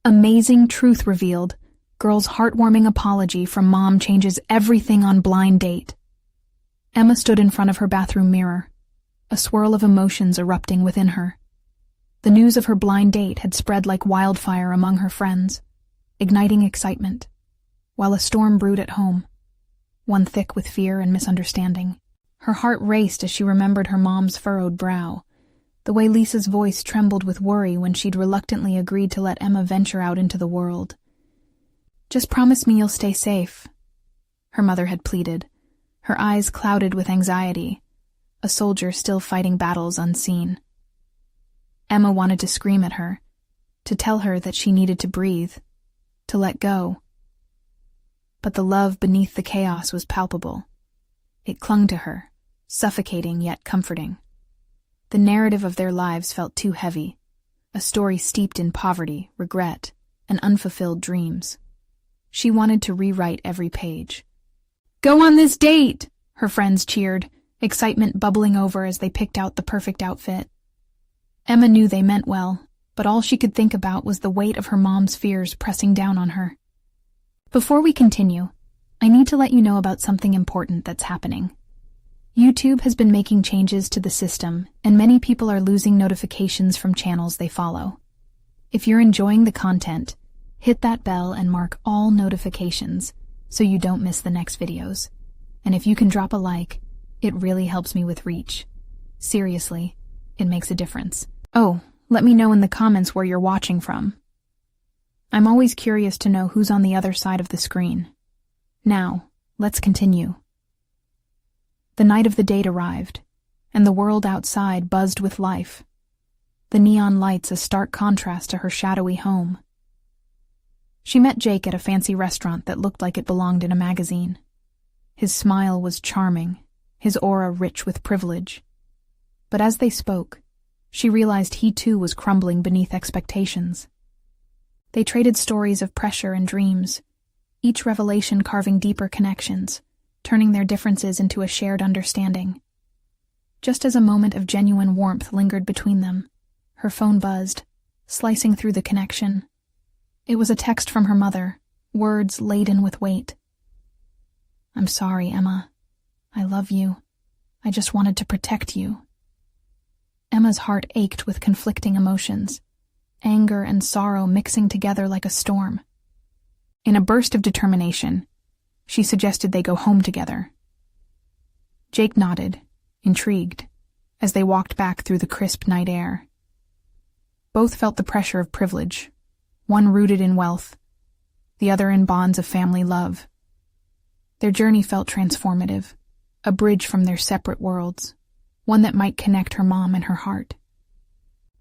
Amazing truth revealed. Girl's heartwarming apology from mom changes everything on blind date. Emma stood in front of her bathroom mirror, a swirl of emotions erupting within her. The news of her blind date had spread like wildfire among her friends, igniting excitement, while a storm brewed at home, one thick with fear and misunderstanding. Her heart raced as she remembered her mom's furrowed brow, the way Lisa's voice trembled with worry when she'd reluctantly agreed to let Emma venture out into the world. "Just promise me you'll stay safe," her mother had pleaded, her eyes clouded with anxiety, a soldier still fighting battles unseen. Emma wanted to scream at her, to tell her that she needed to breathe, to let go. But the love beneath the chaos was palpable. It clung to her, suffocating yet comforting. The narrative of their lives felt too heavy, a story steeped in poverty, regret, and unfulfilled dreams. She wanted to rewrite every page. "Go on this date!" her friends cheered, excitement bubbling over as they picked out the perfect outfit. Emma knew they meant well, but all she could think about was the weight of her mom's fears pressing down on her. Before we continue, I need to let you know about something important that's happening. YouTube has been making changes to the system, and many people are losing notifications from channels they follow. If you're enjoying the content, hit that bell and mark all notifications so you don't miss the next videos. And if you can drop a like, it really helps me with reach. Seriously, it makes a difference. Oh, let me know in the comments where you're watching from. I'm always curious to know who's on the other side of the screen. Now, let's continue. The night of the date arrived, and the world outside buzzed with life. The neon lights a stark contrast to her shadowy home. She met Jake at a fancy restaurant that looked like it belonged in a magazine. His smile was charming, his aura rich with privilege. But as they spoke, she realized he too was crumbling beneath expectations. They traded stories of pressure and dreams, each revelation carving deeper connections, turning their differences into a shared understanding. Just as a moment of genuine warmth lingered between them, her phone buzzed, slicing through the connection. It was a text from her mother, words laden with weight. "I'm sorry, Emma. I love you. I just wanted to protect you." Emma's heart ached with conflicting emotions, anger and sorrow mixing together like a storm. In a burst of determination, she suggested they go home together. Jake nodded, intrigued, as they walked back through the crisp night air. Both felt the pressure of privilege, one rooted in wealth, the other in bonds of family love. Their journey felt transformative, a bridge from their separate worlds, one that might connect her mom and her heart.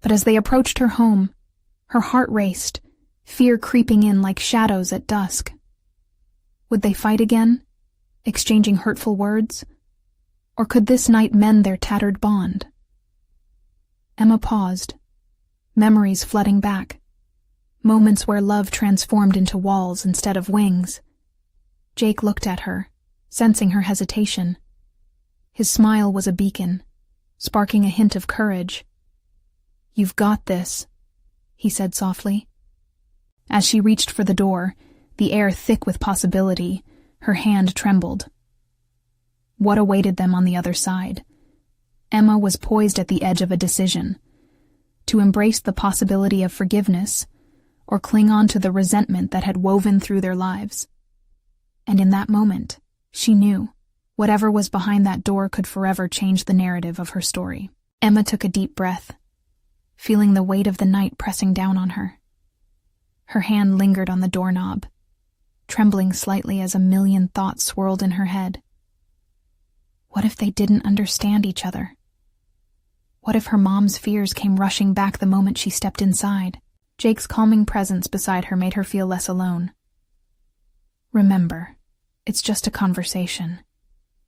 But as they approached her home, her heart raced, fear creeping in like shadows at dusk. Would they fight again, exchanging hurtful words? Or could this night mend their tattered bond? Emma paused, memories flooding back, moments where love transformed into walls instead of wings. Jake looked at her, sensing her hesitation. His smile was a beacon, sparking a hint of courage. "You've got this," he said softly. As she reached for the door, the air thick with possibility, her hand trembled. What awaited them on the other side? Emma was poised at the edge of a decision, to embrace the possibility of forgiveness or cling on to the resentment that had woven through their lives. And in that moment, she knew whatever was behind that door could forever change the narrative of her story. Emma took a deep breath, feeling the weight of the night pressing down on her. Her hand lingered on the doorknob, trembling slightly as a million thoughts swirled in her head. What if they didn't understand each other? What if her mom's fears came rushing back the moment she stepped inside? Jake's calming presence beside her made her feel less alone. "Remember, it's just a conversation,"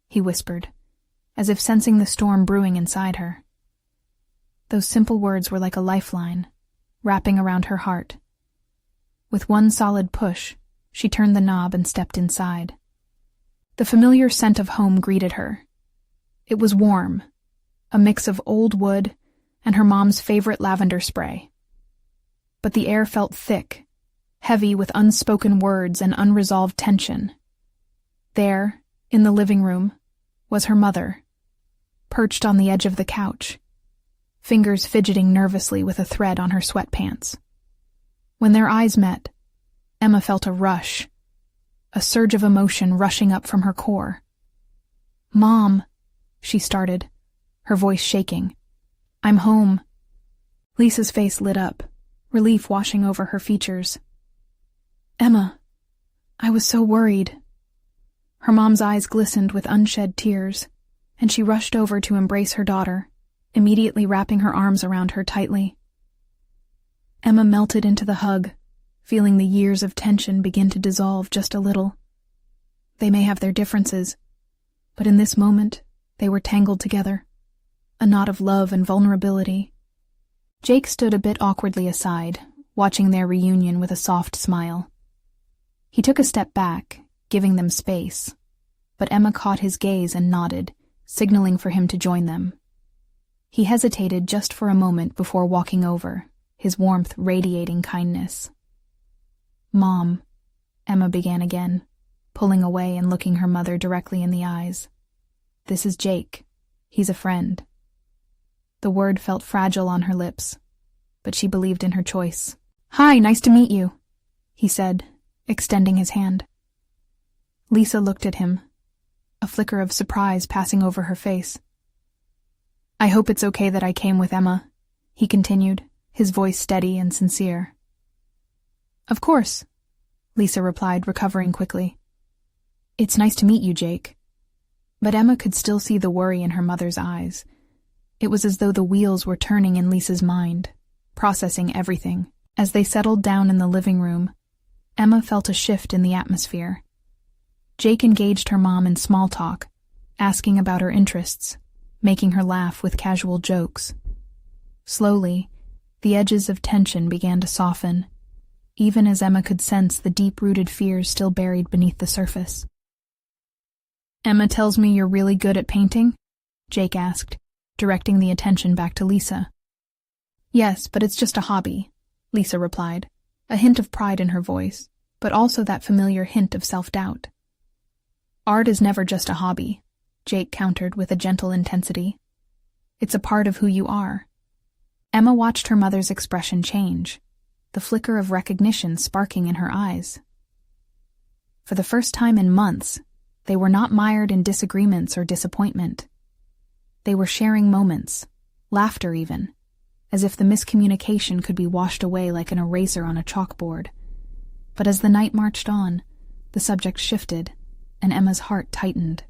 he whispered, as if sensing the storm brewing inside her. Those simple words were like a lifeline, wrapping around her heart. With one solid push, she turned the knob and stepped inside. The familiar scent of home greeted her. It was warm, a mix of old wood and her mom's favorite lavender spray. But the air felt thick, heavy with unspoken words and unresolved tension. There, in the living room, was her mother, perched on the edge of the couch, fingers fidgeting nervously with a thread on her sweatpants. When their eyes met, Emma felt a rush, a surge of emotion rushing up from her core. "Mom," she started, her voice shaking. "I'm home." Lisa's face lit up, relief washing over her features. "Emma, I was so worried." Her mom's eyes glistened with unshed tears, and she rushed over to embrace her daughter, immediately wrapping her arms around her tightly. Emma melted into the hug, feeling the years of tension begin to dissolve just a little. They may have their differences, but in this moment, they were tangled together, a knot of love and vulnerability. Jake stood a bit awkwardly aside, watching their reunion with a soft smile. He took a step back, giving them space, but Emma caught his gaze and nodded, signaling for him to join them. He hesitated just for a moment before walking over, his warmth radiating kindness. "Mom," Emma began again, pulling away and looking her mother directly in the eyes. "This is Jake. He's a friend." The word felt fragile on her lips, but she believed in her choice. "Hi, nice to meet you," he said, extending his hand. Lisa looked at him, a flicker of surprise passing over her face. "I hope it's okay that I came with Emma," he continued, his voice steady and sincere. "Of course," Lisa replied, recovering quickly. "It's nice to meet you, Jake." But Emma could still see the worry in her mother's eyes. It was as though the wheels were turning in Lisa's mind, processing everything. As they settled down in the living room, Emma felt a shift in the atmosphere. Jake engaged her mom in small talk, asking about her interests, making her laugh with casual jokes. Slowly, the edges of tension began to soften, even as Emma could sense the deep-rooted fears still buried beneath the surface. "Emma tells me you're really good at painting?" Jake asked, directing the attention back to Lisa. "Yes, but it's just a hobby," Lisa replied, a hint of pride in her voice, but also that familiar hint of self-doubt. "Art is never just a hobby," Jake countered with a gentle intensity. "It's a part of who you are." Emma watched her mother's expression change, the flicker of recognition sparking in her eyes. For the first time in months, they were not mired in disagreements or disappointment. They were sharing moments, laughter even, as if the miscommunication could be washed away like an eraser on a chalkboard. But as the night marched on, the subject shifted, and Emma's heart tightened.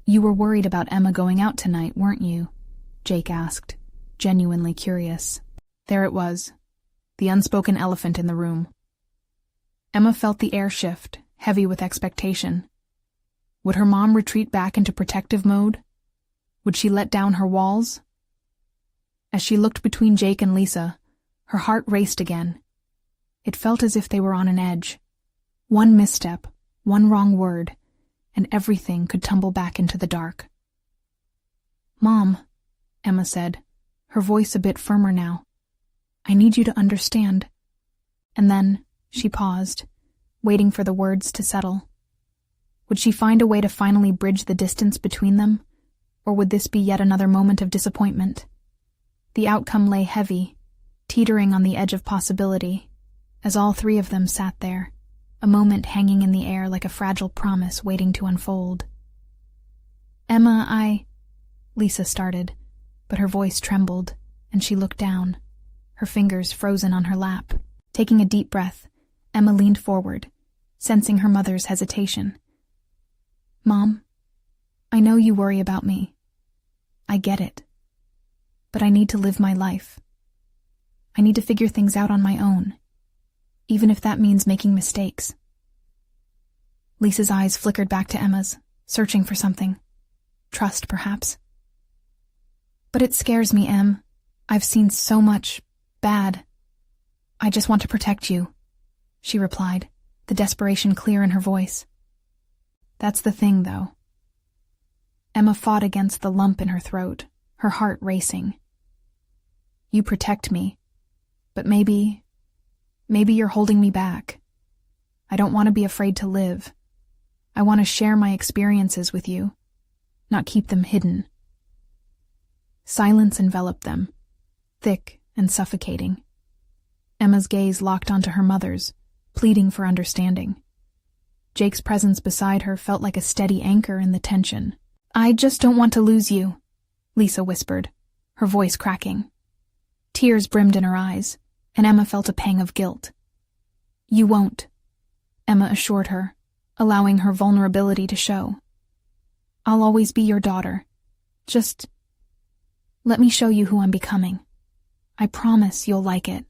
"You were worried about Emma going out tonight, weren't you?" Jake asked, genuinely curious. There it was, the unspoken elephant in the room. Emma felt the air shift, heavy with expectation. Would her mom retreat back into protective mode? Would she let down her walls? As she looked between Jake and Lisa, her heart raced again. It felt as if they were on an edge. One misstep, one wrong word, and everything could tumble back into the dark. "Mom," Emma said, her voice a bit firmer now, "I need you to understand." And then she paused, waiting for the words to settle. Would she find a way to finally bridge the distance between them, or would this be yet another moment of disappointment? The outcome lay heavy, teetering on the edge of possibility, as all three of them sat there, a moment hanging in the air like a fragile promise waiting to unfold. "Emma, Lisa started, but her voice trembled, and she looked down, her fingers frozen on her lap. Taking a deep breath, Emma leaned forward, sensing her mother's hesitation. "Mom, I know you worry about me. I get it. But I need to live my life. I need to figure things out on my own, even if that means making mistakes." Lisa's eyes flickered back to Emma's, searching for something. Trust, perhaps. "But it scares me, Em. I've seen so much bad. I just want to protect you," she replied, the desperation clear in her voice. "That's the thing, though." Emma fought against the lump in her throat, her heart racing. "You protect me, but maybe Maybe you're holding me back. I don't want to be afraid to live. I want to share my experiences with you, not keep them hidden." Silence enveloped them, thick and suffocating. Emma's gaze locked onto her mother's, pleading for understanding. Jake's presence beside her felt like a steady anchor in the tension. "I just don't want to lose you," Lisa whispered, her voice cracking. Tears brimmed in her eyes, and Emma felt a pang of guilt. "You won't," Emma assured her, allowing her vulnerability to show. "I'll always be your daughter. Just let me show you who I'm becoming. I promise you'll like it."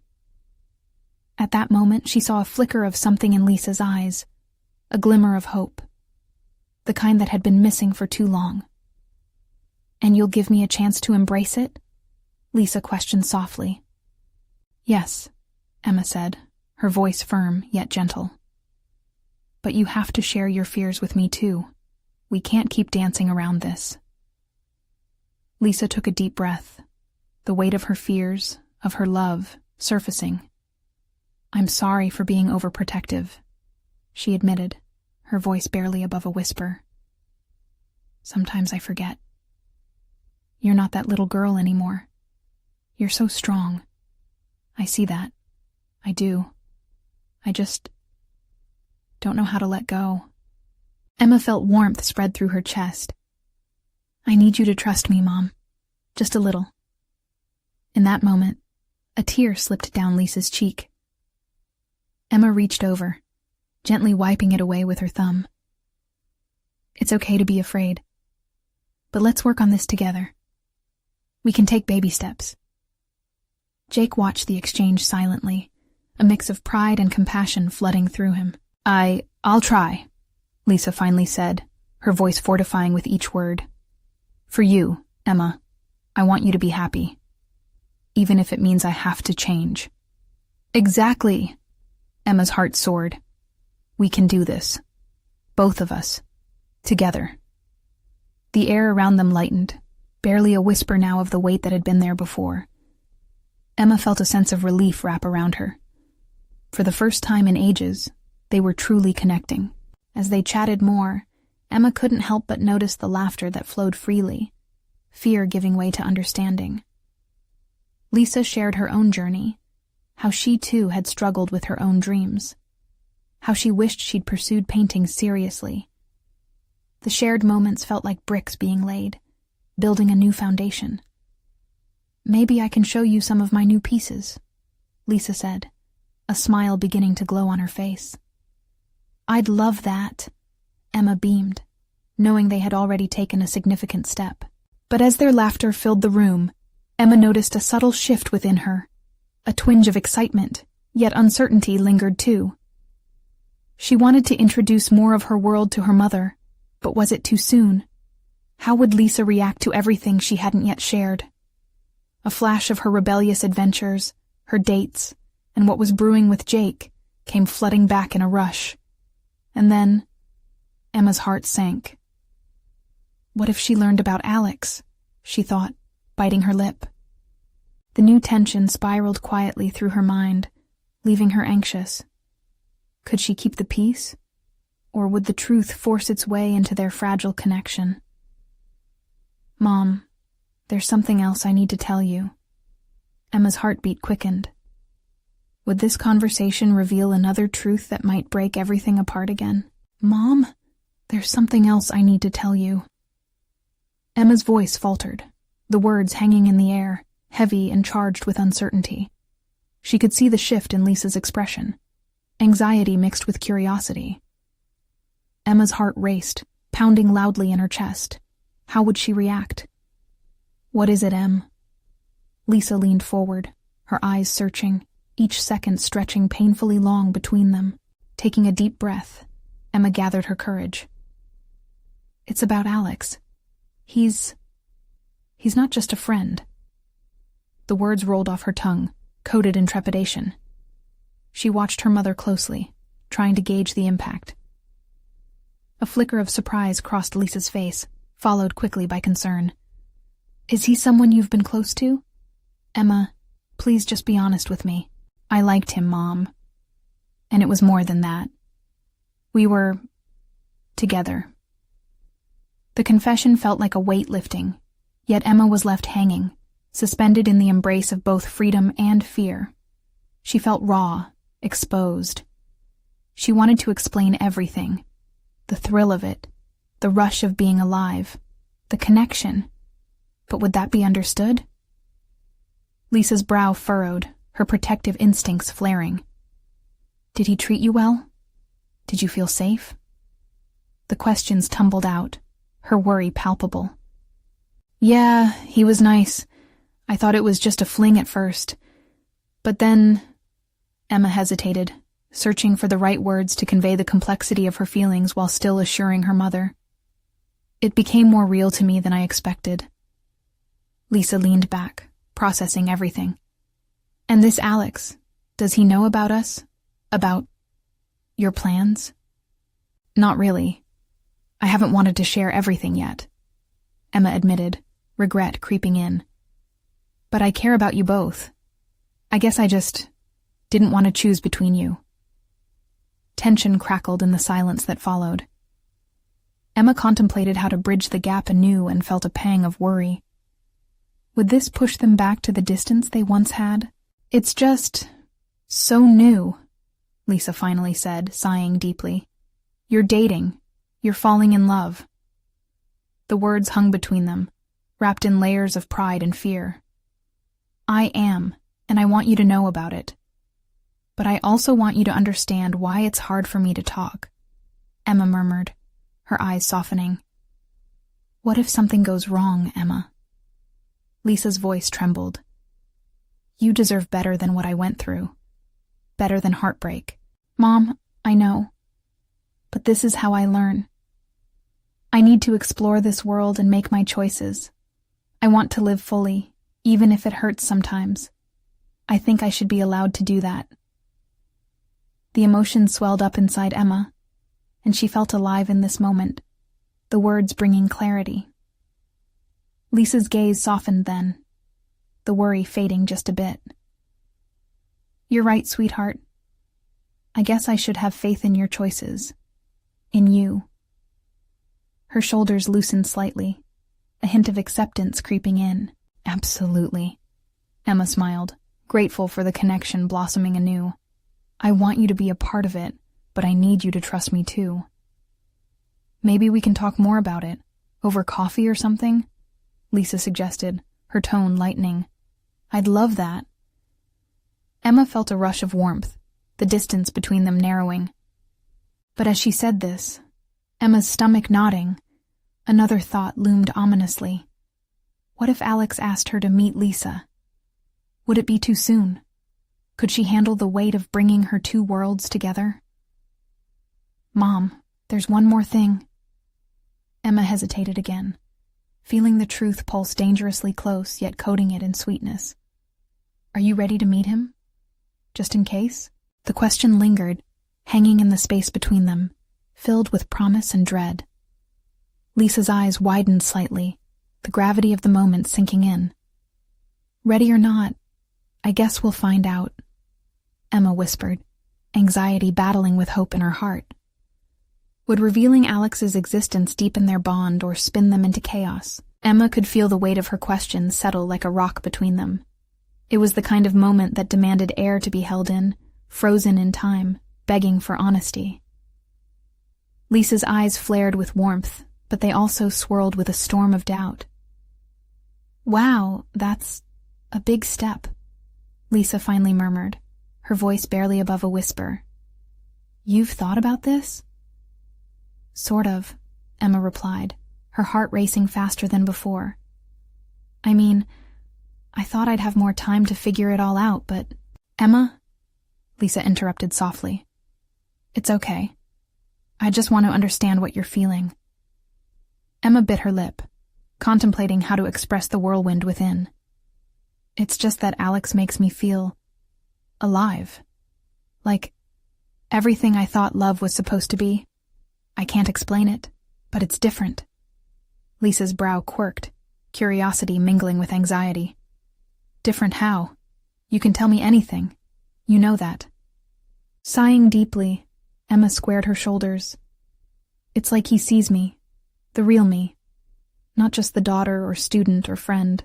At that moment, she saw a flicker of something in Lisa's eyes, a glimmer of hope, the kind that had been missing for too long. "And you'll give me a chance to embrace it?" Lisa questioned softly. "Yes," Emma said, her voice firm yet gentle. "But you have to share your fears with me too. We can't keep dancing around this." Lisa took a deep breath, the weight of her fears, of her love, surfacing. "I'm sorry for being overprotective," she admitted, her voice barely above a whisper. "Sometimes I forget. You're not that little girl anymore. You're so strong. I see that. I do. I just don't know how to let go." Emma felt warmth spread through her chest. "I need you to trust me, Mom. Just a little." In that moment, a tear slipped down Lisa's cheek. Emma reached over, gently wiping it away with her thumb. "It's okay to be afraid. But let's work on this together. We can take baby steps." Jake watched the exchange silently, a mix of pride and compassion flooding through him. I'll try," Lisa finally said, her voice fortifying with each word. "For you, Emma, I want you to be happy. Even if it means I have to change." "Exactly," Emma's heart soared. "We can do this. Both of us. Together." The air around them lightened, barely a whisper now of the weight that had been there before. Emma felt a sense of relief wrap around her. For the first time in ages, they were truly connecting. As they chatted more, Emma couldn't help but notice the laughter that flowed freely, fear giving way to understanding. Lisa shared her own journey, how she too had struggled with her own dreams, how she wished she'd pursued painting seriously. The shared moments felt like bricks being laid, building a new foundation. "Maybe I can show you some of my new pieces," Lisa said, a smile beginning to glow on her face. "I'd love that," Emma beamed, knowing they had already taken a significant step. But as their laughter filled the room, Emma noticed a subtle shift within her. A twinge of excitement, yet uncertainty lingered too. She wanted to introduce more of her world to her mother, but was it too soon? How would Lisa react to everything she hadn't yet shared? A flash of her rebellious adventures, her dates, and what was brewing with Jake came flooding back in a rush. And then, Emma's heart sank. What if she learned about Alex? She thought, biting her lip. The new tension spiraled quietly through her mind, leaving her anxious. Could she keep the peace? Or would the truth force its way into their fragile connection? "Mom, there's something else I need to tell you." Emma's heartbeat quickened. Would this conversation reveal another truth that might break everything apart again? "Mom, there's something else I need to tell you." Emma's voice faltered, the words hanging in the air, heavy and charged with uncertainty. She could see the shift in Lisa's expression, anxiety mixed with curiosity. Emma's heart raced, pounding loudly in her chest. How would she react? "What is it, Em?" Lisa leaned forward, her eyes searching, each second stretching painfully long between them. Taking a deep breath, Emma gathered her courage. "It's about Alex. He's not just a friend." The words rolled off her tongue, coated in trepidation. She watched her mother closely, trying to gauge the impact. A flicker of surprise crossed Lisa's face, followed quickly by concern. "Is he someone you've been close to?" "Emma, please just be honest with me." "I liked him, Mom," And it was more than that. We were together. The confession felt like a weight lifting, yet Emma was left hanging, suspended in the embrace of both freedom and fear. She felt raw, exposed. She wanted to explain everything. The thrill of it, the rush of being alive, the connection. But would that be understood? Lisa's brow furrowed, her protective instincts flaring. Did he treat you well? Did you feel safe? The questions tumbled out, her worry palpable. Yeah, he was nice. I thought it was just a fling at first. But then... Emma hesitated, searching for the right words to convey the complexity of her feelings while still assuring her mother. It became more real to me than I expected. Lisa leaned back, processing everything. And this Alex, does he know about us? About your plans? Not really. I haven't wanted to share everything yet, Emma admitted, regret creeping in. But I care about you both. I guess I just didn't want to choose between you. Tension crackled in the silence that followed. Emma contemplated how to bridge the gap anew and felt a pang of worry. Would this push them back to the distance they once had? It's just so new, Lisa finally said, sighing deeply. You're dating. You're falling in love. The words hung between them, wrapped in layers of pride and fear. I am, and I want you to know about it. But I also want you to understand why it's hard for me to talk, Emma murmured, her eyes softening. What if something goes wrong, Emma? Lisa's voice trembled. You deserve better than what I went through. Better than heartbreak. Mom, I know. But this is how I learn. I need to explore this world and make my choices. I want to live fully, even if it hurts sometimes. I think I should be allowed to do that. The emotion swelled up inside Emma, and she felt alive in this moment, the words bringing clarity. Lisa's gaze softened then, the worry fading just a bit. You're right, sweetheart. I guess I should have faith in your choices. In you. Her shoulders loosened slightly, a hint of acceptance creeping in. Absolutely. Emma smiled, grateful for the connection blossoming anew. I want you to be a part of it, but I need you to trust me too. Maybe we can talk more about it, over coffee or something? Lisa suggested, her tone lightening. I'd love that. Emma felt a rush of warmth, the distance between them narrowing. But as she said this, Emma's stomach nodding, another thought loomed ominously. What if Alex asked her to meet Lisa? Would it be too soon? Could she handle the weight of bringing her two worlds together? Mom, there's one more thing. Emma hesitated again, feeling the truth pulse dangerously close, yet coating it in sweetness. Are you ready to meet him? Just in case? The question lingered, hanging in the space between them, filled with promise and dread. Lisa's eyes widened slightly, the gravity of the moment sinking in. Ready or not, I guess we'll find out, Emma whispered, anxiety battling with hope in her heart. Would revealing Alex's existence deepen their bond or spin them into chaos? Emma could feel the weight of her question settle like a rock between them. It was the kind of moment that demanded air to be held in, frozen in time, begging for honesty. Lisa's eyes flared with warmth, but they also swirled with a storm of doubt. Wow, that's a big step, Lisa finally murmured, her voice barely above a whisper. You've thought about this? Sort of, Emma replied, her heart racing faster than before. I mean, I thought I'd have more time to figure it all out, but... Emma? Lisa interrupted softly. It's okay. I just want to understand what you're feeling. Emma bit her lip, contemplating how to express the whirlwind within. It's just that Alex makes me feel... alive. Like everything I thought love was supposed to be. I can't explain it, but it's different. Lisa's brow quirked, curiosity mingling with anxiety. Different how? You can tell me anything. You know that. Sighing deeply, Emma squared her shoulders. It's like he sees me, the real me, not just the daughter or student or friend.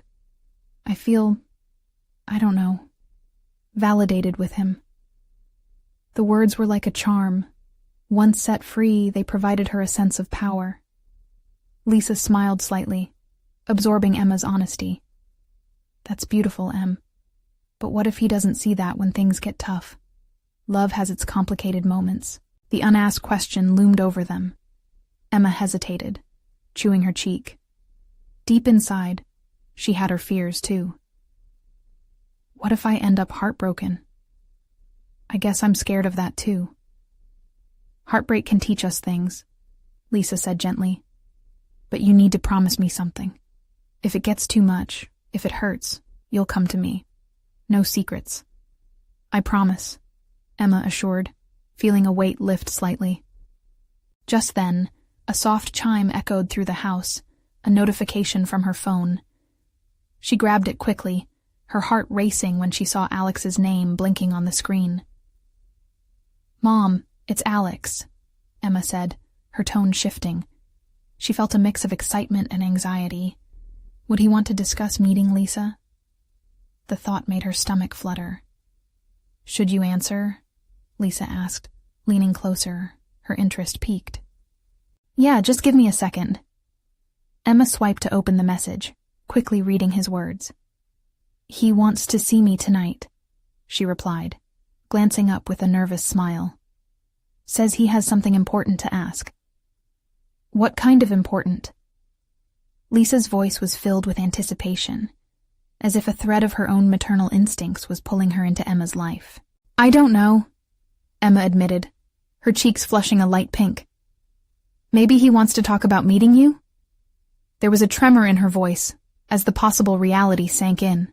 I feel, I don't know, validated with him. The words were like a charm. Once set free, they provided her a sense of power. Lisa smiled slightly, absorbing Emma's honesty. That's beautiful, Em. But what if he doesn't see that when things get tough? Love has its complicated moments. The unasked question loomed over them. Emma hesitated, chewing her cheek. Deep inside, she had her fears too. What if I end up heartbroken? I guess I'm scared of that too. Heartbreak can teach us things, Lisa said gently. But you need to promise me something. If it gets too much, if it hurts, you'll come to me. No secrets. I promise, Emma assured, feeling a weight lift slightly. Just then, a soft chime echoed through the house, a notification from her phone. She grabbed it quickly, her heart racing when she saw Alex's name blinking on the screen. Mom, it's Alex, Emma said, her tone shifting. She felt a mix of excitement and anxiety. Would he want to discuss meeting Lisa? The thought made her stomach flutter. Should you answer? Lisa asked, leaning closer, her interest piqued. Yeah, just give me a second. Emma swiped to open the message, quickly reading his words. He wants to see me tonight, she replied, glancing up with a nervous smile. Says he has something important to ask. What kind of important? Lisa's voice was filled with anticipation, as if a thread of her own maternal instincts was pulling her into Emma's life. I don't know, Emma admitted, her cheeks flushing a light pink. Maybe he wants to talk about meeting you? There was a tremor in her voice as the possible reality sank in.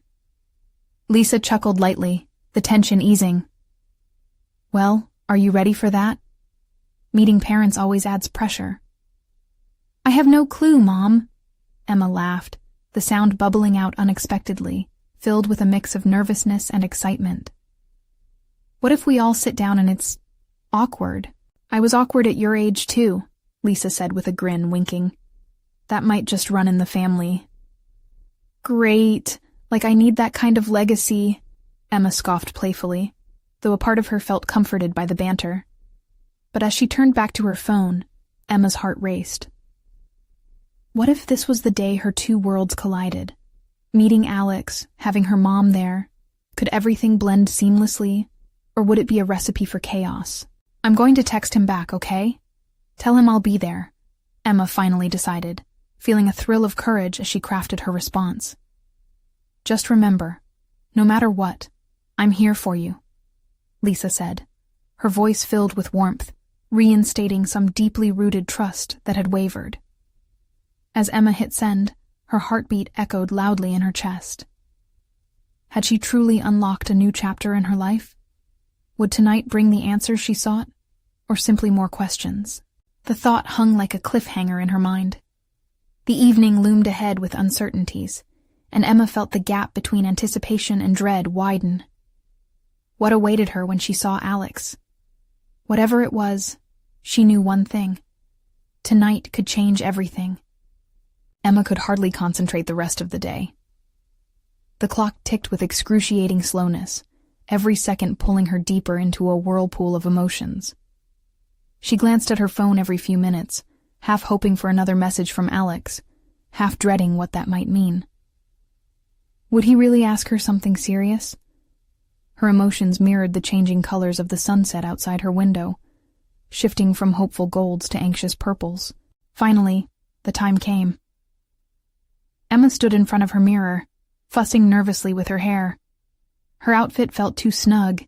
Lisa chuckled lightly, the tension easing. Well, are you ready for that? Meeting parents always adds pressure. I have no clue, Mom, Emma laughed, the sound bubbling out unexpectedly, filled with a mix of nervousness and excitement. What if we all sit down and it's awkward? I was awkward at your age too, Lisa said with a grin, winking. That might just run in the family. Great, like I need that kind of legacy, Emma scoffed playfully, though a part of her felt comforted by the banter. But as she turned back to her phone, Emma's heart raced. What if this was the day her two worlds collided? Meeting Alex, having her mom there, could everything blend seamlessly, or would it be a recipe for chaos? I'm going to text him back, okay? Tell him I'll be there, Emma finally decided, feeling a thrill of courage as she crafted her response. Just remember, no matter what, I'm here for you, Lisa said, her voice filled with warmth, reinstating some deeply rooted trust that had wavered. As Emma hit send, her heartbeat echoed loudly in her chest. Had she truly unlocked a new chapter in her life? Would tonight bring the answers she sought, or simply more questions? The thought hung like a cliffhanger in her mind. The evening loomed ahead with uncertainties, and Emma felt the gap between anticipation and dread widen. What awaited her when she saw Alex? Whatever it was, she knew one thing. Tonight could change everything. Emma could hardly concentrate the rest of the day. The clock ticked with excruciating slowness, every second pulling her deeper into a whirlpool of emotions. She glanced at her phone every few minutes, half hoping for another message from Alex, half dreading what that might mean. Would he really ask her something serious? Her emotions mirrored the changing colors of the sunset outside her window, shifting from hopeful golds to anxious purples. Finally, the time came. Emma stood in front of her mirror, fussing nervously with her hair. Her outfit felt too snug,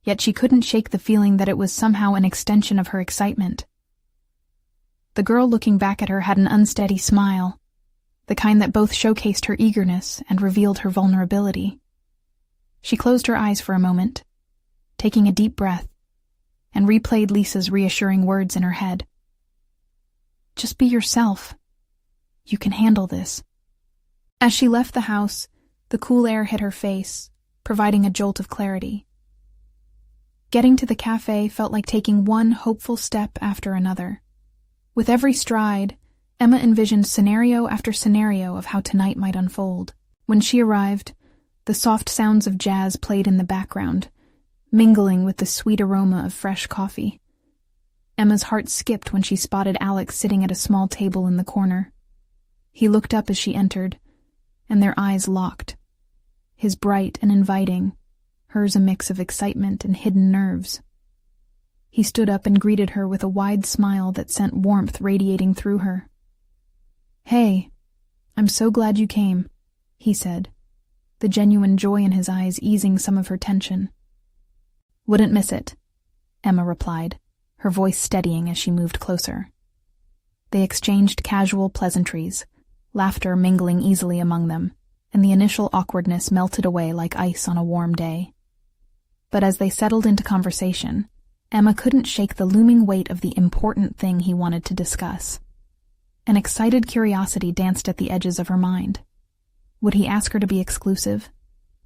yet she couldn't shake the feeling that it was somehow an extension of her excitement. The girl looking back at her had an unsteady smile, the kind that both showcased her eagerness and revealed her vulnerability. She closed her eyes for a moment, taking a deep breath, and replayed Lisa's reassuring words in her head. Just be yourself. You can handle this. As she left the house, the cool air hit her face, providing a jolt of clarity. Getting to the cafe felt like taking one hopeful step after another. With every stride, Emma envisioned scenario after scenario of how tonight might unfold. When she arrived, the soft sounds of jazz played in the background, mingling with the sweet aroma of fresh coffee. Emma's heart skipped when she spotted Alex sitting at a small table in the corner. He looked up as she entered, and their eyes locked. His bright and inviting, hers a mix of excitement and hidden nerves. He stood up and greeted her with a wide smile that sent warmth radiating through her. "Hey, I'm so glad you came," he said, the genuine joy in his eyes easing some of her tension. "Wouldn't miss it," Emma replied, her voice steadying as she moved closer. They exchanged casual pleasantries, laughter mingling easily among them, and the initial awkwardness melted away like ice on a warm day. But as they settled into conversation, Emma couldn't shake the looming weight of the important thing he wanted to discuss. An excited curiosity danced at the edges of her mind. Would he ask her to be exclusive?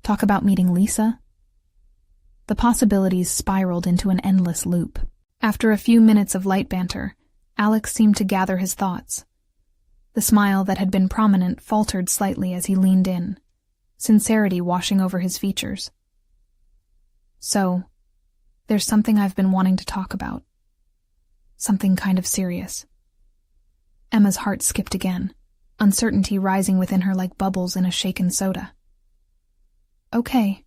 Talk about meeting Lisa? The possibilities spiraled into an endless loop. After a few minutes of light banter, Alex seemed to gather his thoughts. The smile that had been prominent faltered slightly as he leaned in, sincerity washing over his features. "So, there's something I've been wanting to talk about. Something kind of serious." Emma's heart skipped again, uncertainty rising within her like bubbles in a shaken soda. "Okay,"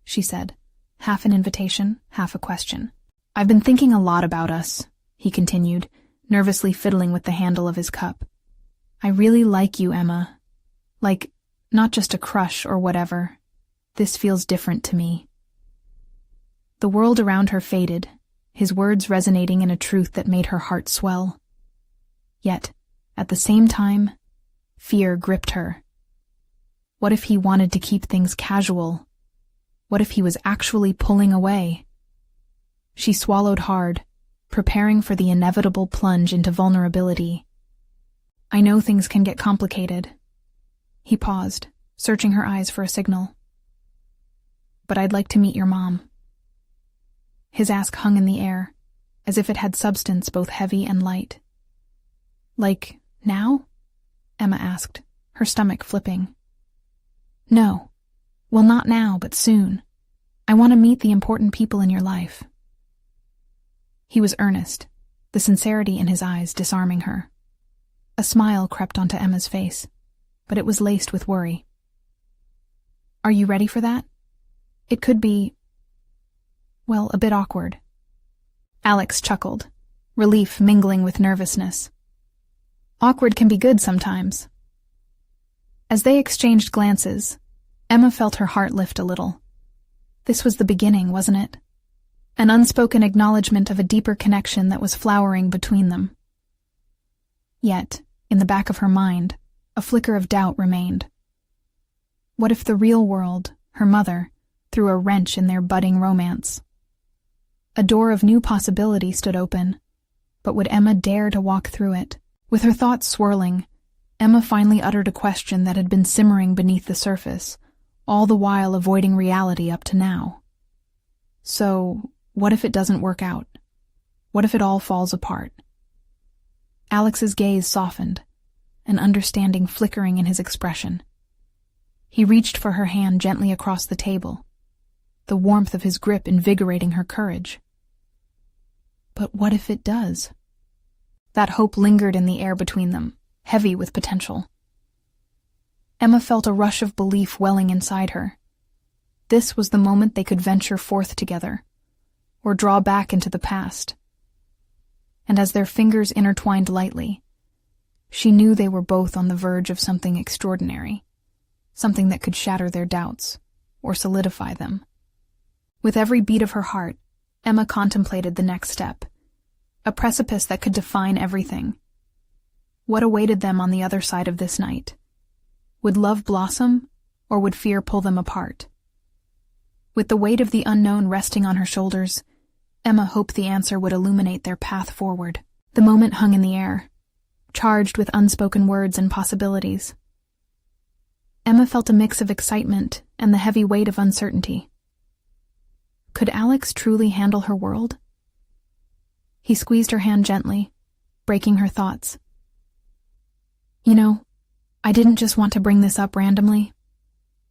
she said, half an invitation, half a question. "I've been thinking a lot about us," he continued, nervously fiddling with the handle of his cup. "I really like you, Emma. Like, not just a crush or whatever. This feels different to me." The world around her faded, his words resonating in a truth that made her heart swell. Yet, at the same time, fear gripped her. What if he wanted to keep things casual? What if he was actually pulling away? She swallowed hard, preparing for the inevitable plunge into vulnerability. "I know things can get complicated." He paused, searching her eyes for a signal. "But I'd like to meet your mom." His ask hung in the air, as if it had substance both heavy and light. "Like, now?" Emma asked, her stomach flipping. "No. Well, not now, but soon. I want to meet the important people in your life." He was earnest, the sincerity in his eyes disarming her. A smile crept onto Emma's face, but it was laced with worry. "Are you ready for that? It could be, well, a bit awkward." Alex chuckled, relief mingling with nervousness. "Awkward can be good sometimes." As they exchanged glances, Emma felt her heart lift a little. This was the beginning, wasn't it? An unspoken acknowledgement of a deeper connection that was flowering between them. Yet, in the back of her mind, a flicker of doubt remained. What if the real world, her mother, threw a wrench in their budding romance? A door of new possibility stood open, but would Emma dare to walk through it? With her thoughts swirling, Emma finally uttered a question that had been simmering beneath the surface, all the while avoiding reality up to now. "So, what if it doesn't work out? What if it all falls apart?" Alex's gaze softened, an understanding flickering in his expression. He reached for her hand gently across the table, the warmth of his grip invigorating her courage. But what if it does? That hope lingered in the air between them, heavy with potential. Emma felt a rush of belief welling inside her. This was the moment they could venture forth together, or draw back into the past. And as their fingers intertwined lightly, she knew they were both on the verge of something extraordinary, something that could shatter their doubts, or solidify them. With every beat of her heart, Emma contemplated the next step, a precipice that could define everything. What awaited them on the other side of this night? Would love blossom, or would fear pull them apart? With the weight of the unknown resting on her shoulders, Emma hoped the answer would illuminate their path forward. The moment hung in the air, charged with unspoken words and possibilities. Emma felt a mix of excitement and the heavy weight of uncertainty. Could Alex truly handle her world? He squeezed her hand gently, breaking her thoughts. You know, I didn't just want to bring this up randomly.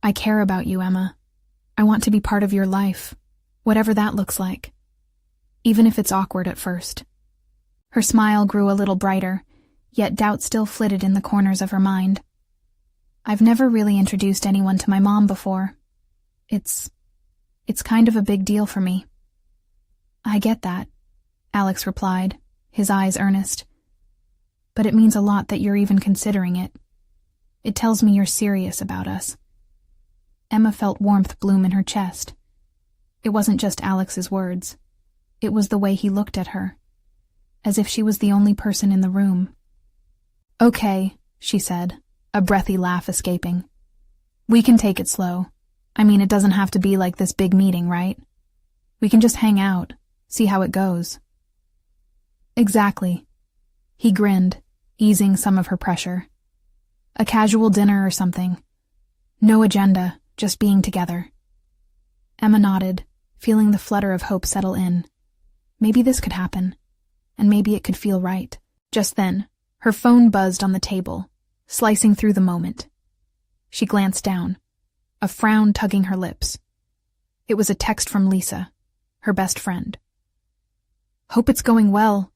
I care about you, Emma. I want to be part of your life, whatever that looks like, even if it's awkward at first. Her smile grew a little brighter, yet doubt still flitted in the corners of her mind. I've never really introduced anyone to my mom before. It's kind of a big deal for me. I get that, Alex replied, his eyes earnest. But it means a lot that you're even considering it. It tells me you're serious about us. Emma felt warmth bloom in her chest. It wasn't just Alex's words. It was the way he looked at her, as if she was the only person in the room. Okay, she said, a breathy laugh escaping. We can take it slow. I mean, it doesn't have to be like this big meeting, right? We can just hang out, see how it goes. Exactly. He grinned, easing some of her pressure. A casual dinner or something. No agenda, just being together. Emma nodded, feeling the flutter of hope settle in. Maybe this could happen, and maybe it could feel right. Just then, her phone buzzed on the table, slicing through the moment. She glanced down, a frown tugging her lips. It was a text from Lisa, her best friend. Hope it's going well.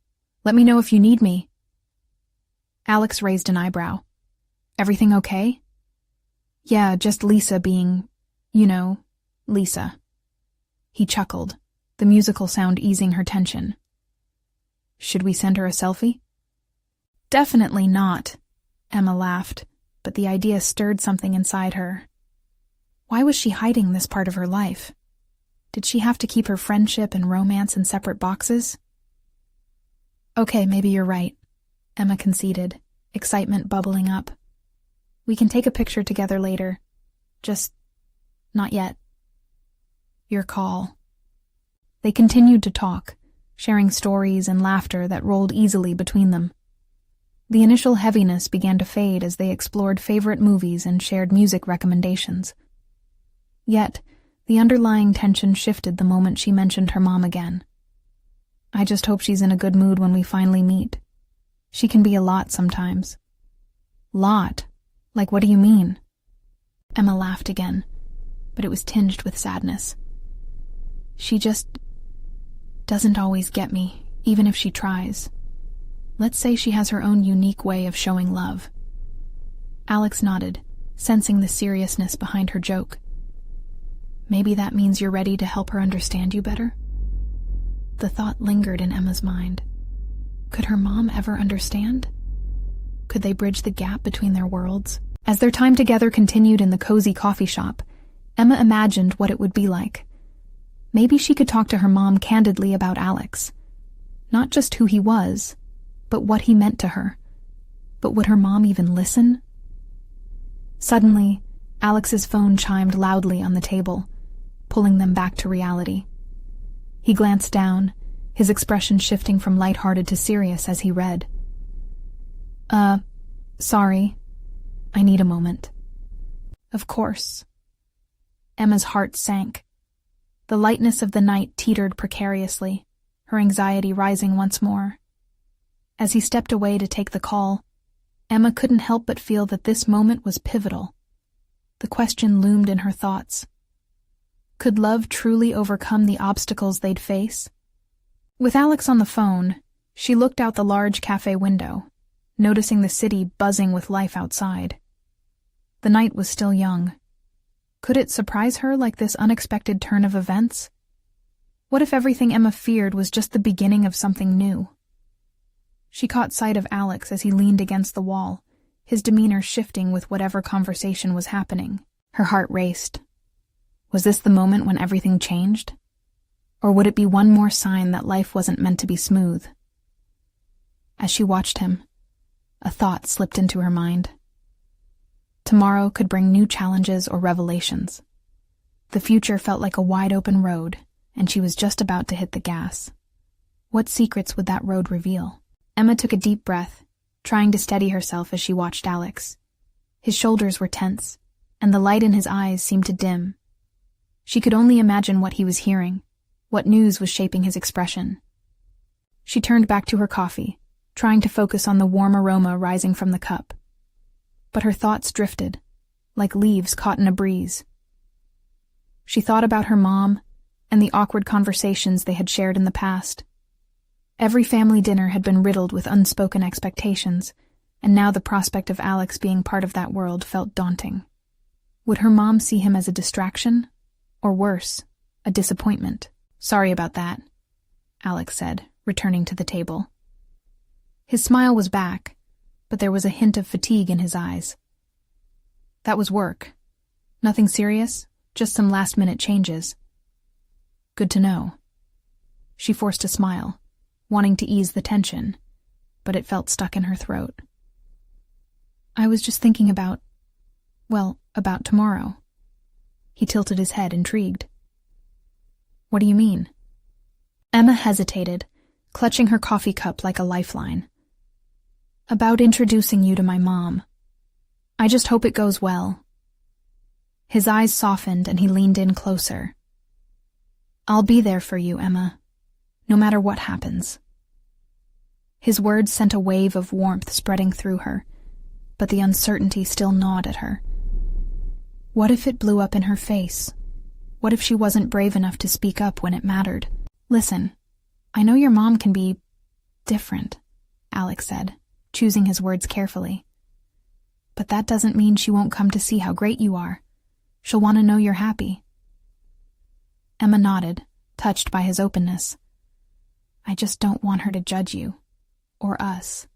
Let me know if you need me. Alex raised an eyebrow. Everything okay? Yeah, just Lisa being, Lisa. He chuckled, the musical sound easing her tension. Should we send her a selfie? Definitely not, Emma laughed, but the idea stirred something inside her. Why was she hiding this part of her life? Did she have to keep her friendship and romance in separate boxes? Okay, maybe you're right, Emma conceded, excitement bubbling up. We can take a picture together later. Just not yet. Your call. They continued to talk, sharing stories and laughter that rolled easily between them. The initial heaviness began to fade as they explored favorite movies and shared music recommendations. Yet, the underlying tension shifted the moment she mentioned her mom again. I just hope she's in a good mood when we finally meet. She can be a lot sometimes. Lot? Like, what do you mean? Emma laughed again, but it was tinged with sadness. She just doesn't always get me, even if she tries. Let's say she has her own unique way of showing love. Alex nodded, sensing the seriousness behind her joke. Maybe that means you're ready to help her understand you better? The thought lingered in Emma's mind. Could her mom ever understand? Could they bridge the gap between their worlds? As their time together continued in the cozy coffee shop, Emma imagined what it would be like. Maybe she could talk to her mom candidly about Alex. Not just who he was, but what he meant to her. But would her mom even listen? Suddenly, Alex's phone chimed loudly on the table, pulling them back to reality. He glanced down, his expression shifting from lighthearted to serious as he read. Sorry. I need a moment. Of course. Emma's heart sank. The lightness of the night teetered precariously, her anxiety rising once more. As he stepped away to take the call, Emma couldn't help but feel that this moment was pivotal. The question loomed in her thoughts. Could love truly overcome the obstacles they'd face? With Alex on the phone, she looked out the large cafe window, noticing the city buzzing with life outside. The night was still young. Could it surprise her like this unexpected turn of events? What if everything Emma feared was just the beginning of something new? She caught sight of Alex as he leaned against the wall, his demeanor shifting with whatever conversation was happening. Her heart raced. Was this the moment when everything changed? Or would it be one more sign that life wasn't meant to be smooth? As she watched him, a thought slipped into her mind. Tomorrow could bring new challenges or revelations. The future felt like a wide-open road, and she was just about to hit the gas. What secrets would that road reveal? Emma took a deep breath, trying to steady herself as she watched Alex. His shoulders were tense, and the light in his eyes seemed to dim. She could only imagine what he was hearing, What news was shaping his expression? She turned back to her coffee, trying to focus on the warm aroma rising from the cup. But her thoughts drifted, like leaves caught in a breeze. She thought about her mom and the awkward conversations they had shared in the past. Every family dinner had been riddled with unspoken expectations, and now the prospect of Alex being part of that world felt daunting. Would her mom see him as a distraction? Or worse, a disappointment? "Sorry about that," Alex said, returning to the table. His smile was back, but there was a hint of fatigue in his eyes. "That was work. Nothing serious, just some last-minute changes." "Good to know." She forced a smile, wanting to ease the tension, but it felt stuck in her throat. "I was just thinking about tomorrow." He tilted his head, intrigued. "What do you mean?" Emma hesitated, clutching her coffee cup like a lifeline. "About introducing you to my mom. I just hope it goes well." His eyes softened and he leaned in closer. "I'll be there for you, Emma, no matter what happens." His words sent a wave of warmth spreading through her, but the uncertainty still gnawed at her. What if it blew up in her face? What if she wasn't brave enough to speak up when it mattered? "Listen, I know your mom can be different," Alex said, choosing his words carefully. "But that doesn't mean she won't come to see how great you are. She'll want to know you're happy." Emma nodded, touched by his openness. "I just don't want her to judge you. Or us."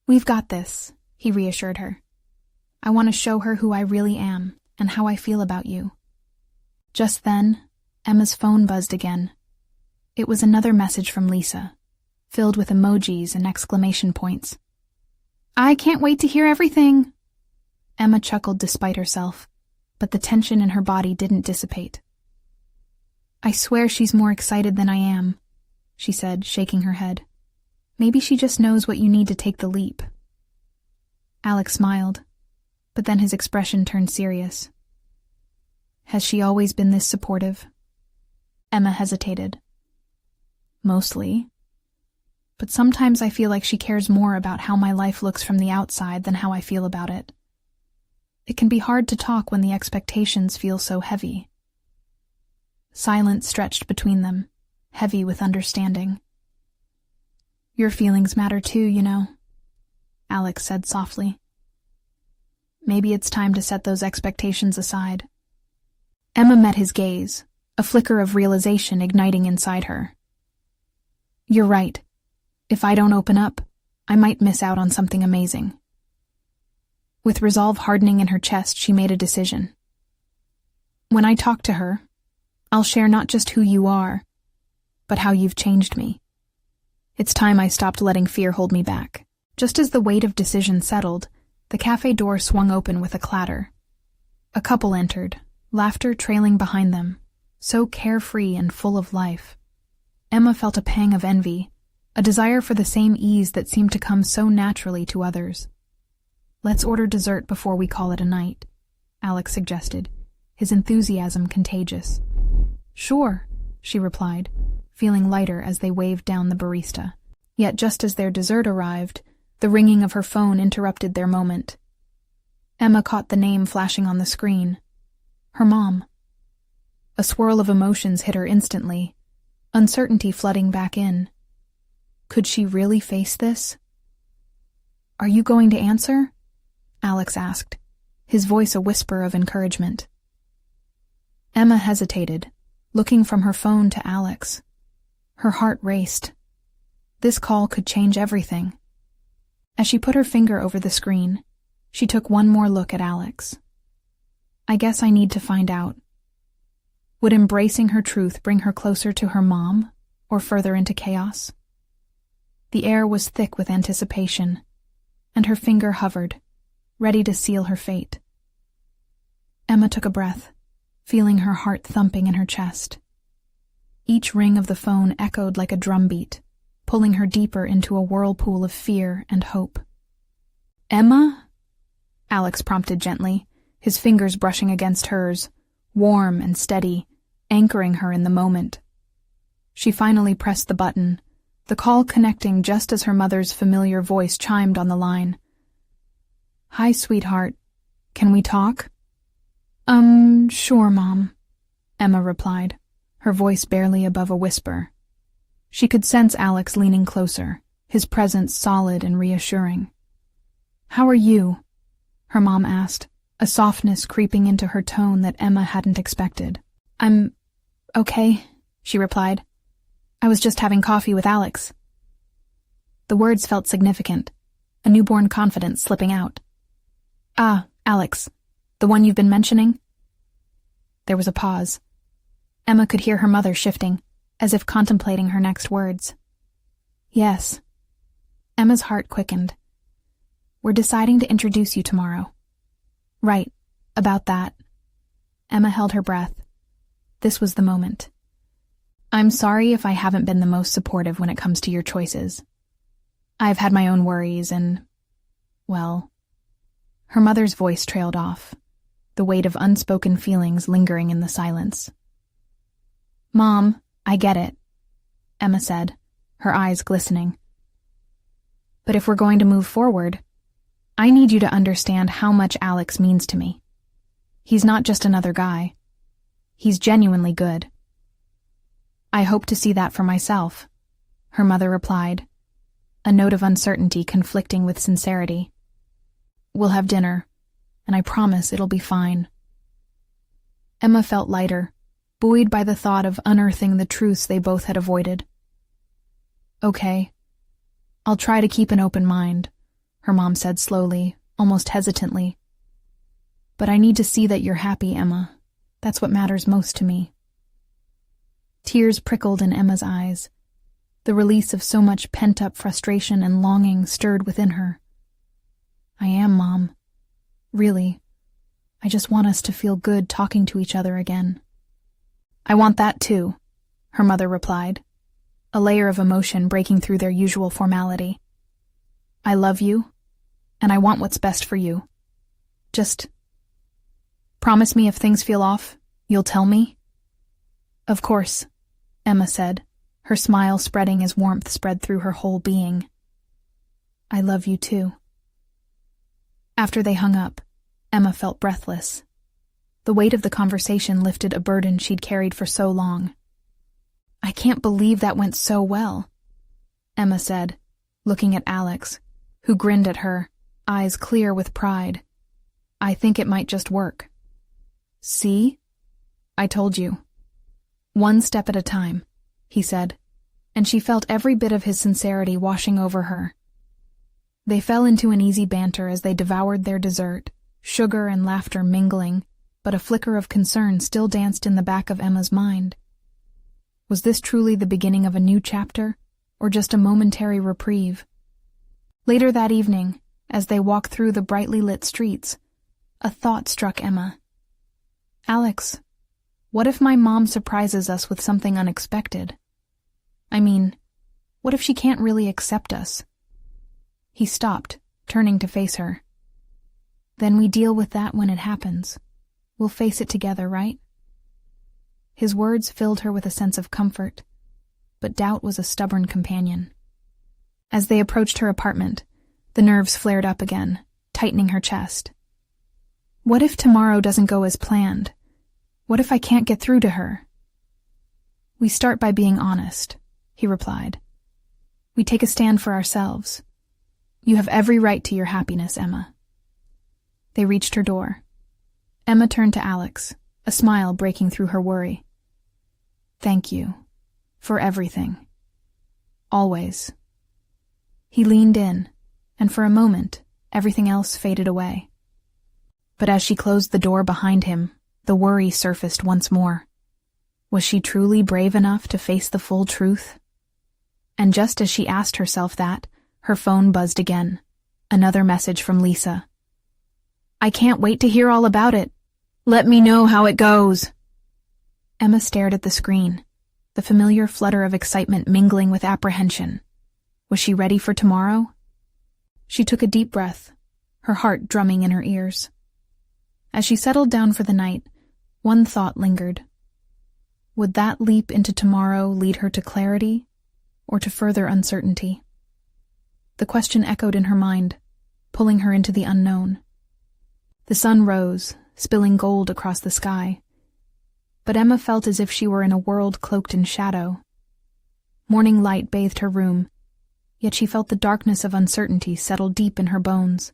"We've got this," he reassured her. "I want to show her who I really am and how I feel about you." Just then, Emma's phone buzzed again. It was another message from Lisa, filled with emojis and exclamation points. "I can't wait to hear everything." Emma chuckled despite herself, but the tension in her body didn't dissipate. "I swear she's more excited than I am," she said, shaking her head. "Maybe she just knows what you need to take the leap." Alex smiled, but then his expression turned serious. "Has she always been this supportive?" Emma hesitated. "Mostly. But sometimes I feel like she cares more about how my life looks from the outside than how I feel about it. It can be hard to talk when the expectations feel so heavy." Silence stretched between them, heavy with understanding. "Your feelings matter too, you know," Alex said softly. "Maybe it's time to set those expectations aside." Emma met his gaze, a flicker of realization igniting inside her. "You're right. If I don't open up, I might miss out on something amazing." With resolve hardening in her chest, she made a decision. "When I talk to her, I'll share not just who you are, but how you've changed me. It's time I stopped letting fear hold me back." Just as the weight of decision settled, the cafe door swung open with a clatter. A couple entered, laughter trailing behind them, so carefree and full of life. Emma felt a pang of envy, a desire for the same ease that seemed to come so naturally to others. "Let's order dessert before we call it a night," Alex suggested, his enthusiasm contagious. "Sure," she replied, feeling lighter as they waved down the barista. Yet just as their dessert arrived, the ringing of her phone interrupted their moment. Emma caught the name flashing on the screen. Her mom. A swirl of emotions hit her instantly, uncertainty flooding back in. Could she really face this? "Are you going to answer?" Alex asked, his voice a whisper of encouragement. Emma hesitated, looking from her phone to Alex. Her heart raced. This call could change everything. As she put her finger over the screen, she took one more look at Alex. "I guess I need to find out." Would embracing her truth bring her closer to her mom, or further into chaos? The air was thick with anticipation, and her finger hovered, ready to seal her fate. Emma took a breath, feeling her heart thumping in her chest. Each ring of the phone echoed like a drumbeat, pulling her deeper into a whirlpool of fear and hope. "Emma?" Alex prompted gently, his fingers brushing against hers, warm and steady, anchoring her in the moment. She finally pressed the button, the call connecting just as her mother's familiar voice chimed on the line. "Hi, sweetheart. Can we talk?" Sure, Mom," Emma replied, her voice barely above a whisper. She could sense Alex leaning closer, his presence solid and reassuring. "How are you?" her mom asked, a softness creeping into her tone that Emma hadn't expected. "I'm okay," she replied. "I was just having coffee with Alex." The words felt significant, a newborn confidence slipping out. "Ah, Alex, the one you've been mentioning?" There was a pause. Emma could hear her mother shifting, as if contemplating her next words. "Yes." Emma's heart quickened. "We're deciding to introduce you tomorrow." "Right, about that." Emma held her breath. This was the moment. "I'm sorry if I haven't been the most supportive when it comes to your choices. I've had my own worries and, well..." Her mother's voice trailed off, the weight of unspoken feelings lingering in the silence. "Mom, I get it," Emma said, her eyes glistening. "But if we're going to move forward, I need you to understand how much Alex means to me. He's not just another guy. He's genuinely good." "I hope to see that for myself," her mother replied, a note of uncertainty conflicting with sincerity. "We'll have dinner, and I promise it'll be fine." Emma felt lighter, buoyed by the thought of unearthing the truths they both had avoided. "Okay. I'll try to keep an open mind," her mom said slowly, almost hesitantly. "But I need to see that you're happy, Emma. That's what matters most to me." Tears prickled in Emma's eyes. The release of so much pent-up frustration and longing stirred within her. "I am, Mom. Really. I just want us to feel good talking to each other again." "I want that too," her mother replied, a layer of emotion breaking through their usual formality. "I love you, and I want what's best for you. Just promise me if things feel off, you'll tell me?" "Of course," Emma said, her smile spreading as warmth spread through her whole being. "I love you too." After they hung up, Emma felt breathless. The weight of the conversation lifted a burden she'd carried for so long. "I can't believe that went so well," Emma said, looking at Alex, who grinned at her, eyes clear with pride. "I think it might just work." "See? I told you." "One step at a time," he said, and she felt every bit of his sincerity washing over her. They fell into an easy banter as they devoured their dessert, sugar and laughter mingling, but a flicker of concern still danced in the back of Emma's mind. Was this truly the beginning of a new chapter, or just a momentary reprieve? Later that evening, as they walked through the brightly lit streets, a thought struck Emma. "Alex, what if my mom surprises us with something unexpected? I mean, what if she can't really accept us?" He stopped, turning to face her. "Then we deal with that when it happens. We'll face it together, right?" His words filled her with a sense of comfort, but doubt was a stubborn companion. As they approached her apartment, the nerves flared up again, tightening her chest. What if tomorrow doesn't go as planned? What if I can't get through to her? "We start by being honest," he replied. "We take a stand for ourselves. You have every right to your happiness, Emma." They reached her door. Emma turned to Alex, a smile breaking through her worry. "Thank you. For everything. Always." He leaned in, and for a moment, everything else faded away. But as she closed the door behind him, the worry surfaced once more. Was she truly brave enough to face the full truth? And just as she asked herself that, her phone buzzed again. Another message from Lisa. "I can't wait to hear all about it. Let me know how it goes." Emma stared at the screen, the familiar flutter of excitement mingling with apprehension. Was she ready for tomorrow? She took a deep breath, her heart drumming in her ears. As she settled down for the night, one thought lingered. Would that leap into tomorrow lead her to clarity or to further uncertainty? The question echoed in her mind, pulling her into the unknown. The sun rose, spilling gold across the sky, but Emma felt as if she were in a world cloaked in shadow. Morning light bathed her room, yet she felt the darkness of uncertainty settle deep in her bones.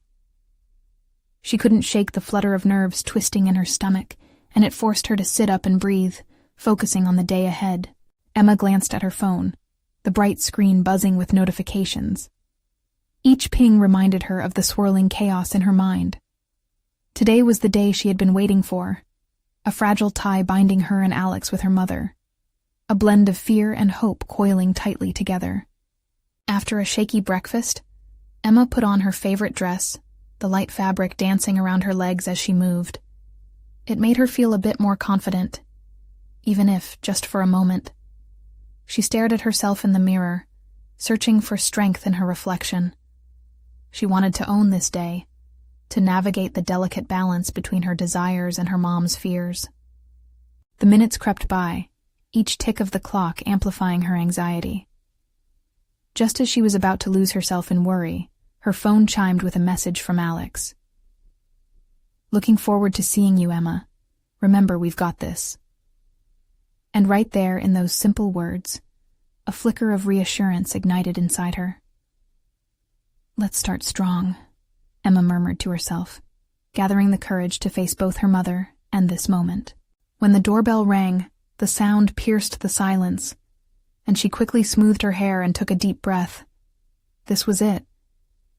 She couldn't shake the flutter of nerves twisting in her stomach, and it forced her to sit up and breathe, focusing on the day ahead. Emma glanced at her phone, the bright screen buzzing with notifications. Each ping reminded her of the swirling chaos in her mind. Today was the day she had been waiting for, a fragile tie binding her and Alex with her mother, a blend of fear and hope coiling tightly together. After a shaky breakfast, Emma put on her favorite dress, the light fabric dancing around her legs as she moved. It made her feel a bit more confident, even if just for a moment. She stared at herself in the mirror, searching for strength in her reflection. She wanted to own this day, to navigate the delicate balance between her desires and her mom's fears. The minutes crept by, each tick of the clock amplifying her anxiety. Just as she was about to lose herself in worry, her phone chimed with a message from Alex. "Looking forward to seeing you, Emma. Remember, we've got this." And right there, in those simple words, a flicker of reassurance ignited inside her. "Let's start strong," Emma murmured to herself, gathering the courage to face both her mother and this moment. When the doorbell rang, the sound pierced the silence, and she quickly smoothed her hair and took a deep breath. This was it.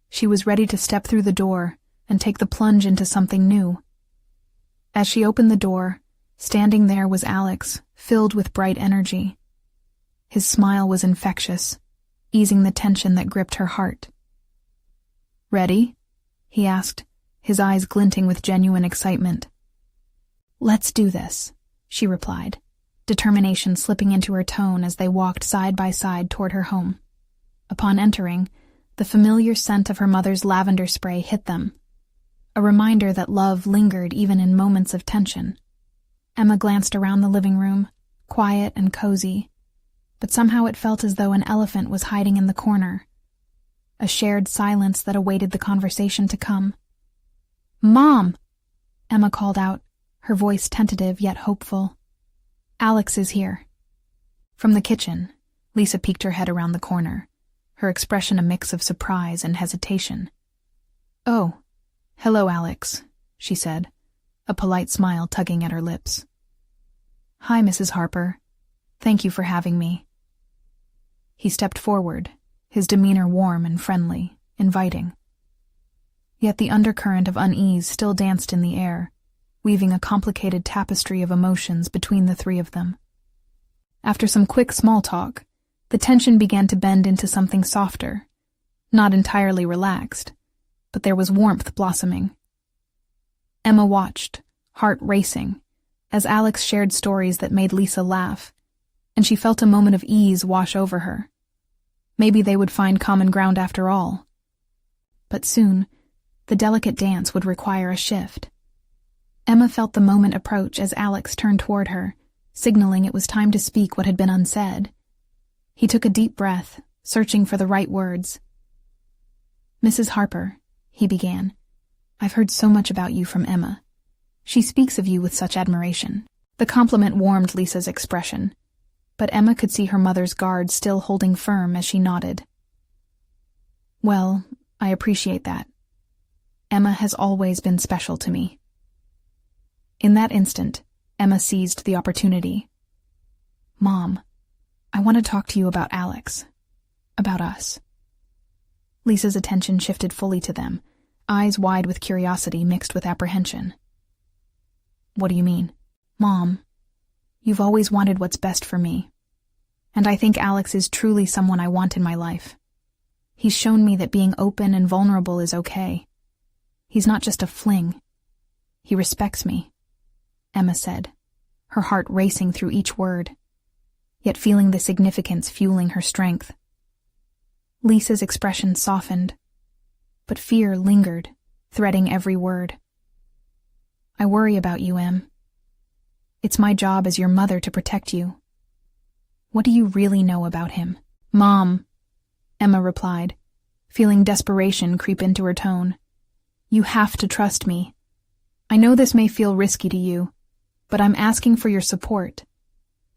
She was ready to step through the door and take the plunge into something new. As she opened the door, standing there was Alex, filled with bright energy. His smile was infectious, easing the tension that gripped her heart. "Ready?" he asked, his eyes glinting with genuine excitement. "Let's do this," she replied, determination slipping into her tone as they walked side by side toward her home. Upon entering, the familiar scent of her mother's lavender spray hit them, a reminder that love lingered even in moments of tension. Emma glanced around the living room, quiet and cozy, but somehow it felt as though an elephant was hiding in the corner, a shared silence that awaited the conversation to come. "Mom!" Emma called out, her voice tentative yet hopeful. "Alex is here." From the kitchen, Lisa peeked her head around the corner, her expression a mix of surprise and hesitation. "Oh, hello, Alex," she said, a polite smile tugging at her lips. "Hi, Mrs. Harper. Thank you for having me." He stepped forward, his demeanor warm and friendly, inviting. Yet the undercurrent of unease still danced in the air, weaving a complicated tapestry of emotions between the three of them. After some quick small talk, the tension began to bend into something softer, not entirely relaxed, but there was warmth blossoming. Emma watched, heart racing, as Alex shared stories that made Lisa laugh, and she felt a moment of ease wash over her. Maybe they would find common ground after all. But soon, the delicate dance would require a shift. Emma felt the moment approach as Alex turned toward her, signaling it was time to speak what had been unsaid. He took a deep breath, searching for the right words. "Mrs. Harper," he began, "I've heard so much about you from Emma. She speaks of you with such admiration." The compliment warmed Lisa's expression, but Emma could see her mother's guard still holding firm as she nodded. "Well, I appreciate that. Emma has always been special to me." In that instant, Emma seized the opportunity. "Mom, I want to talk to you about Alex. About us." Lisa's attention shifted fully to them, eyes wide with curiosity mixed with apprehension. "What do you mean?" "Mom, you've always wanted what's best for me, and I think Alex is truly someone I want in my life. He's shown me that being open and vulnerable is okay. He's not just a fling. He respects me," Emma said, her heart racing through each word, yet feeling the significance fueling her strength. Lisa's expression softened, but fear lingered, threading every word. "I worry about you, Em. It's my job as your mother to protect you. What do you really know about him? Mom, Emma replied, feeling desperation creep into her tone. You have to trust me. I know this may feel risky to you, but I'm asking for your support.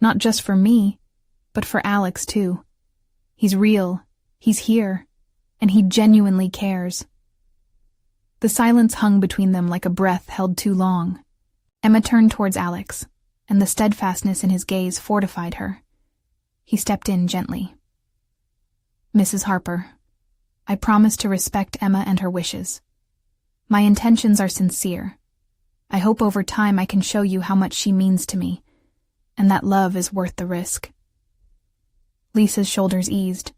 Not just for me, but for Alex too. He's real, he's here, and he genuinely cares. The silence hung between them like a breath held too long. Emma turned towards Alex, and the steadfastness in his gaze fortified her. He stepped in gently. Mrs. Harper, I promise to respect Emma and her wishes. My intentions are sincere. I hope over time I can show you how much she means to me, and that love is worth the risk. Lisa's shoulders eased,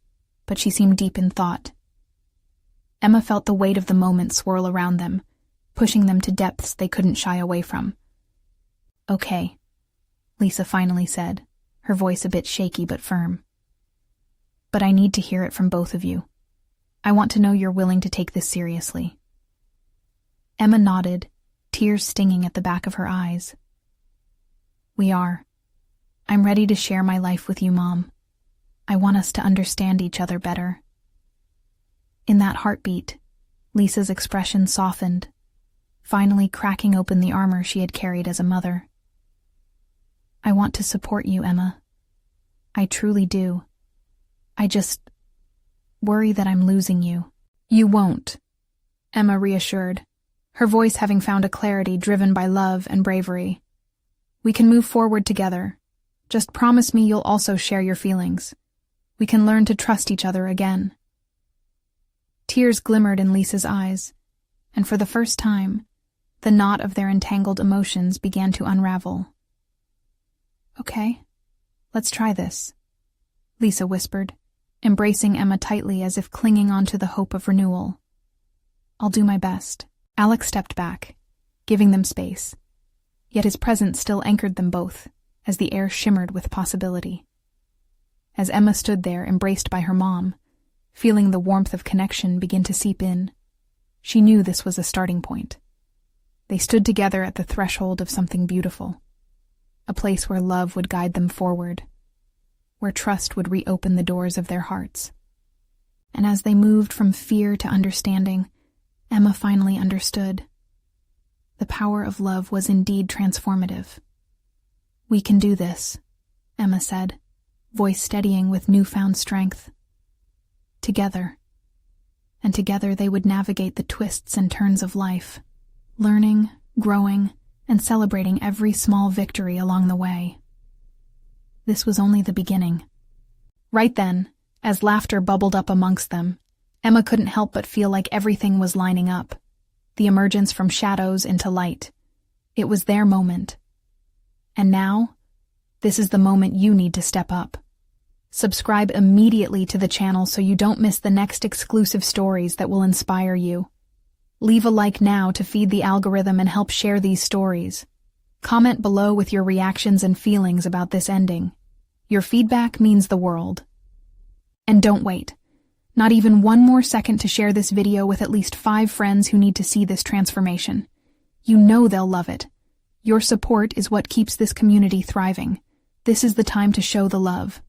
but she seemed deep in thought. Emma felt the weight of the moment swirl around them, pushing them to depths they couldn't shy away from. Okay, Lisa finally said, her voice a bit shaky but firm. But I need to hear it from both of you. I want to know you're willing to take this seriously. Emma nodded, tears stinging at the back of her eyes. We are. I'm ready to share my life with you, Mom. I want us to understand each other better. In that heartbeat, Lisa's expression softened, finally cracking open the armor she had carried as a mother. I want to support you, Emma. I truly do. I just worry that I'm losing you. You won't, Emma reassured, her voice having found a clarity driven by love and bravery. We can move forward together. Just promise me you'll also share your feelings. We can learn to trust each other again. Tears glimmered in Lisa's eyes, and for the first time, the knot of their entangled emotions began to unravel. Okay, let's try this, Lisa whispered, embracing Emma tightly as if clinging onto the hope of renewal. I'll do my best. Alex stepped back, giving them space, yet his presence still anchored them both, as the air shimmered with possibility. As Emma stood there, embraced by her mom, feeling the warmth of connection begin to seep in, she knew this was a starting point. They stood together at the threshold of something beautiful, a place where love would guide them forward, where trust would reopen the doors of their hearts. And as they moved from fear to understanding, Emma finally understood. The power of love was indeed transformative. We can do this, Emma said, voice steadying with newfound strength. Together. And together they would navigate the twists and turns of life, learning, growing, and celebrating every small victory along the way. This was only the beginning. Right then, as laughter bubbled up amongst them, Emma couldn't help but feel like everything was lining up. The emergence from shadows into light. It was their moment. And now, this is the moment you need to step up. Subscribe immediately to the channel so you don't miss the next exclusive stories that will inspire you. Leave a like now to feed the algorithm and help share these stories. Comment below with your reactions and feelings about this ending. Your feedback means the world. And don't wait. Not even one more second to share this video with at least 5 friends who need to see this transformation. You know they'll love it. Your support is what keeps this community thriving. This is the time to show the love.